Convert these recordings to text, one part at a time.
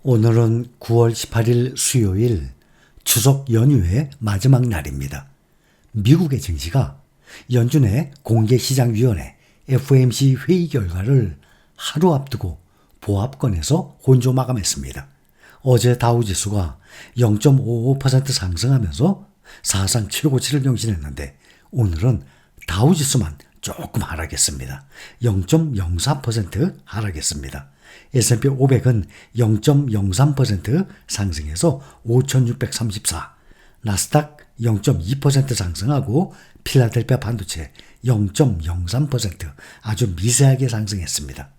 오늘은 9월 18일 수요일 추석 연휴의 마지막 날입니다. 미국의 증시가 연준의 공개시장위원회 FOMC 회의 결과를 하루 앞두고 보합권에서 혼조 마감했습니다. 어제 다우지수가 0.55% 상승하면서 사상 최고치를 경신했는데 오늘은 다우지수만 조금 하락했습니다. 0.04% 하락했습니다. S&P 500은 0.03% 상승해서 5,634, 나스닥 0.2% 상승하고 필라델피아 반도체 0.03% 아주 미세하게 상승했습니다.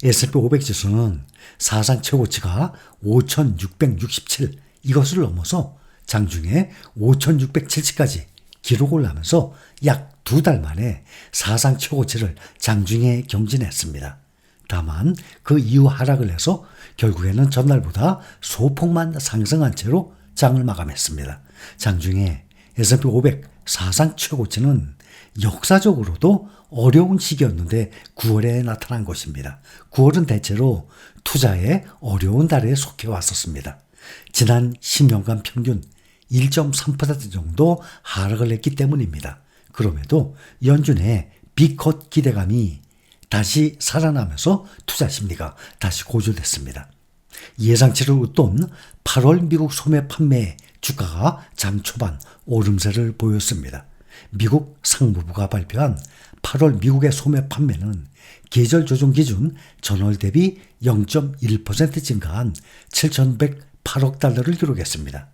S&P 500 지수는 사상 최고치가 5,667 이것을 넘어서 장중에 5,670까지 기록을 하면서 약 2달 만에 사상 최고치를 장중에 경신했습니다. 다만 그 이후 하락을 해서 결국에는 전날보다 소폭만 상승한 채로 장을 마감했습니다. 장중에 S&P 500 사상 최고치는 역사적으로도 어려운 시기였는데 9월에 나타난 것입니다. 9월은 대체로 투자에 어려운 달에 속해 왔었습니다. 지난 10년간 평균 1.3% 정도 하락을 했기 때문입니다. 그럼에도 연준의 빅컷 기대감이 다시 살아나면서 투자 심리가 다시 고조됐습니다. 예상치를 웃돈 8월 미국 소매 판매 주가가 장 초반 오름세를 보였습니다. 미국 상무부가 발표한 8월 미국의 소매 판매는 계절 조정 기준 전월 대비 0.1% 증가한 7,108억 달러를 기록했습니다.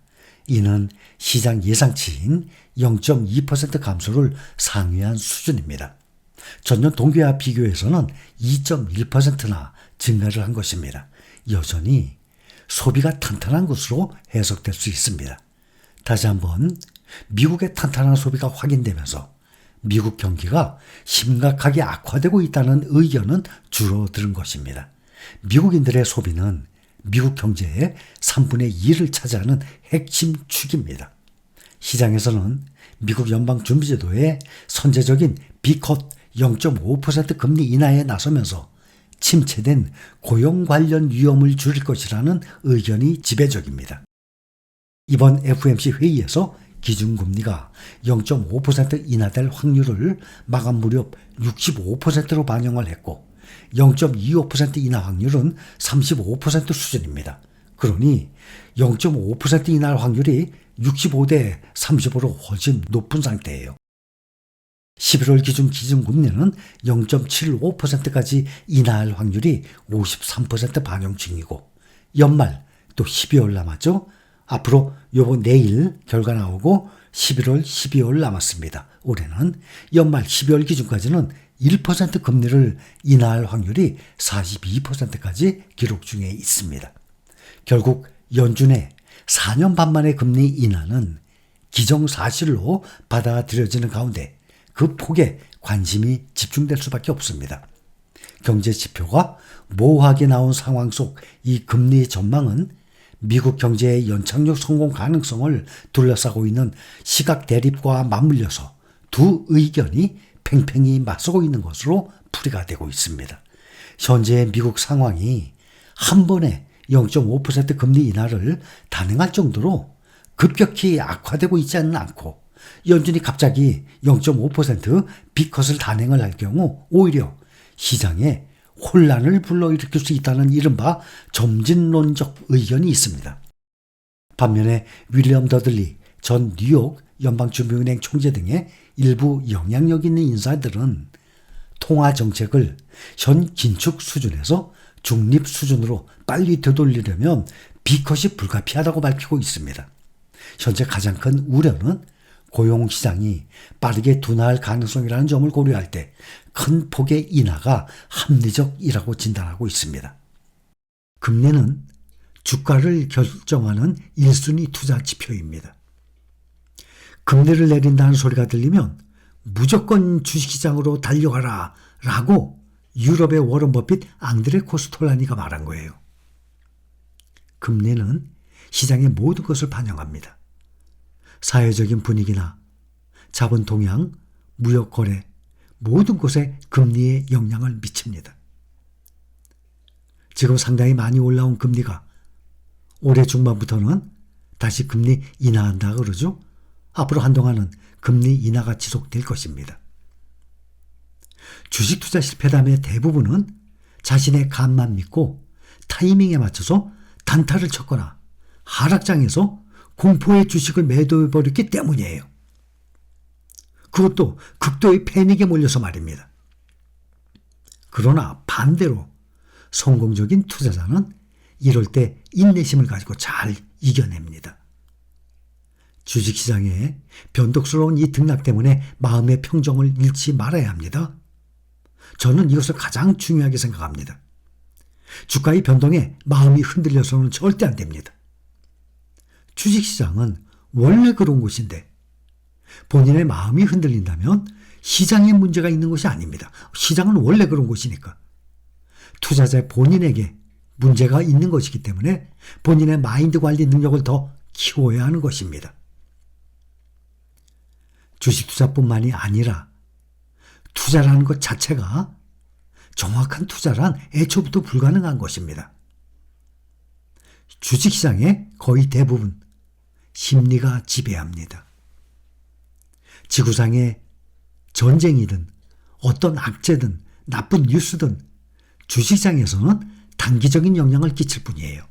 이는 시장 예상치인 0.2% 감소를 상회한 수준입니다. 전년 동기와 비교해서는 2.1%나 증가를 한 것입니다. 여전히 소비가 탄탄한 것으로 해석될 수 있습니다. 다시 한번 미국의 탄탄한 소비가 확인되면서 미국 경기가 심각하게 악화되고 있다는 의견은 줄어드는 것입니다. 미국인들의 소비는 미국 경제의 3분의 2를 차지하는 핵심 축입니다. 시장에서는 미국 연방준비제도의 선제적인 B컷 0.5% 금리 인하에 나서면서 침체된 고용 관련 위험을 줄일 것이라는 의견이 지배적입니다. 이번 FOMC 회의에서 기준금리가 0.5% 인하될 확률을 마감 무렵 65%로 반영을 했고 0.25% 인하 확률은 35% 수준입니다. 그러니 0.5% 인하 확률이 65대 35로 훨씬 높은 상태예요. 11월 기준 기준금리는 0.75%까지 인하할 확률이 53% 반영 중이고 연말 또 12월 남았죠. 앞으로 내일 결과 나오고 11월, 12월 남았습니다. 올해는 연말 12월 기준까지는 1% 금리를 인하할 확률이 42%까지 기록 중에 있습니다. 결국 연준의 4년 반 만의 금리 인하는 기정사실로 받아들여지는 가운데 그 폭에 관심이 집중될 수밖에 없습니다. 경제 지표가 모호하게 나온 상황 속 이 금리 전망은 미국 경제의 연착륙 성공 가능성을 둘러싸고 있는 시각 대립과 맞물려서 두 의견이 팽팽히 맞서고 있는 것으로 풀이가 되고 있습니다. 현재의 미국 상황이 한 번에 0.5% 금리 인하를 단행할 정도로 급격히 악화되고 있지는 않고 연준이 갑자기 0.5% B컷을 단행을 할 경우 오히려 시장에 혼란을 불러일으킬 수 있다는 이른바 점진론적 의견이 있습니다. 반면에 윌리엄 더들리 전 뉴욕 연방준비은행 총재 등의 일부 영향력 있는 인사들은 통화 정책을 현 긴축 수준에서 중립 수준으로 빨리 되돌리려면 B컷이 불가피하다고 밝히고 있습니다. 현재 가장 큰 우려는 고용시장이 빠르게 둔화할 가능성이라는 점을 고려할 때 큰 폭의 인하가 합리적이라고 진단하고 있습니다. 금리는 주가를 결정하는 1순위 투자 지표입니다. 금리를 내린다는 소리가 들리면 무조건 주식시장으로 달려가라 라고 유럽의 워런 버핏 앙드레 코스톨라니가 말한 거예요. 금리는 시장의 모든 것을 반영합니다. 사회적인 분위기나 자본 동향, 무역 거래 모든 곳에 금리에 영향을 미칩니다. 지금 상당히 많이 올라온 금리가 올해 중반부터는 다시 금리 인하한다 그러죠. 앞으로 한동안은 금리 인하가 지속될 것입니다. 주식 투자 실패담의 대부분은 자신의 감만 믿고 타이밍에 맞춰서 단타를 쳤거나 하락장에서 공포의 주식을 매도해버렸기 때문이에요. 그것도 극도의 패닉에 몰려서 말입니다. 그러나 반대로 성공적인 투자자는 이럴 때 인내심을 가지고 잘 이겨냅니다. 주식시장의 변덕스러운 이 등락 때문에 마음의 평정을 잃지 말아야 합니다. 저는 이것을 가장 중요하게 생각합니다. 주가의 변동에 마음이 흔들려서는 절대 안 됩니다. 주식시장은 원래 그런 곳인데 본인의 마음이 흔들린다면 시장에 문제가 있는 것이 아닙니다. 시장은 원래 그런 곳이니까. 투자자 본인에게 문제가 있는 것이기 때문에 본인의 마인드 관리 능력을 더 키워야 하는 것입니다. 주식 투자뿐만이 아니라 투자라는 것 자체가 정확한 투자란 애초부터 불가능한 것입니다. 주식시장의 거의 대부분 심리가 지배합니다. 지구상의 전쟁이든 어떤 악재든 나쁜 뉴스든 주식시장에서는 단기적인 영향을 끼칠 뿐이에요.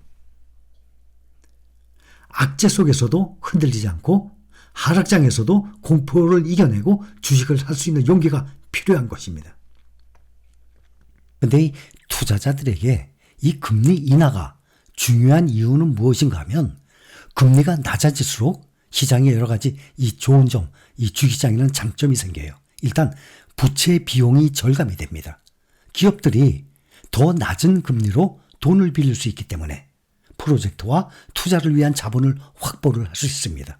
악재 속에서도 흔들리지 않고 하락장에서도 공포를 이겨내고 주식을 살 수 있는 용기가 필요한 것입니다. 그런데 이 투자자들에게 이 금리 인하가 중요한 이유는 무엇인가 하면 금리가 낮아질수록 시장에 여러 가지 이 좋은 점, 이 주식시장에는 장점이 생겨요. 일단 부채 비용이 절감이 됩니다. 기업들이 더 낮은 금리로 돈을 빌릴 수 있기 때문에 프로젝트와 투자를 위한 자본을 확보를 할 수 있습니다.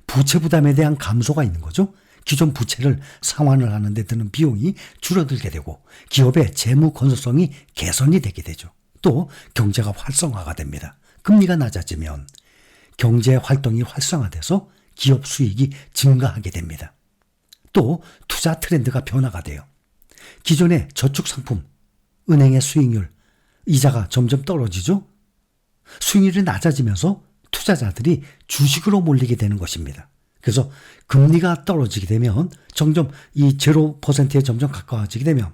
부채 부담에 대한 감소가 있는 거죠. 기존 부채를 상환을 하는 데 드는 비용이 줄어들게 되고 기업의 재무 건설성이 개선이 되게 되죠. 또 경제가 활성화가 됩니다. 금리가 낮아지면 경제 활동이 활성화돼서 기업 수익이 증가하게 됩니다. 또 투자 트렌드가 변화가 돼요. 기존의 저축 상품, 은행의 수익률, 이자가 점점 떨어지죠. 수익률이 낮아지면서 투자자들이 주식으로 몰리게 되는 것입니다. 그래서 금리가 떨어지게 되면 점점 이 0%에 점점 가까워지게 되면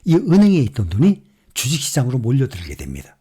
이 은행에 있던 돈이 주식시장으로 몰려들게 됩니다.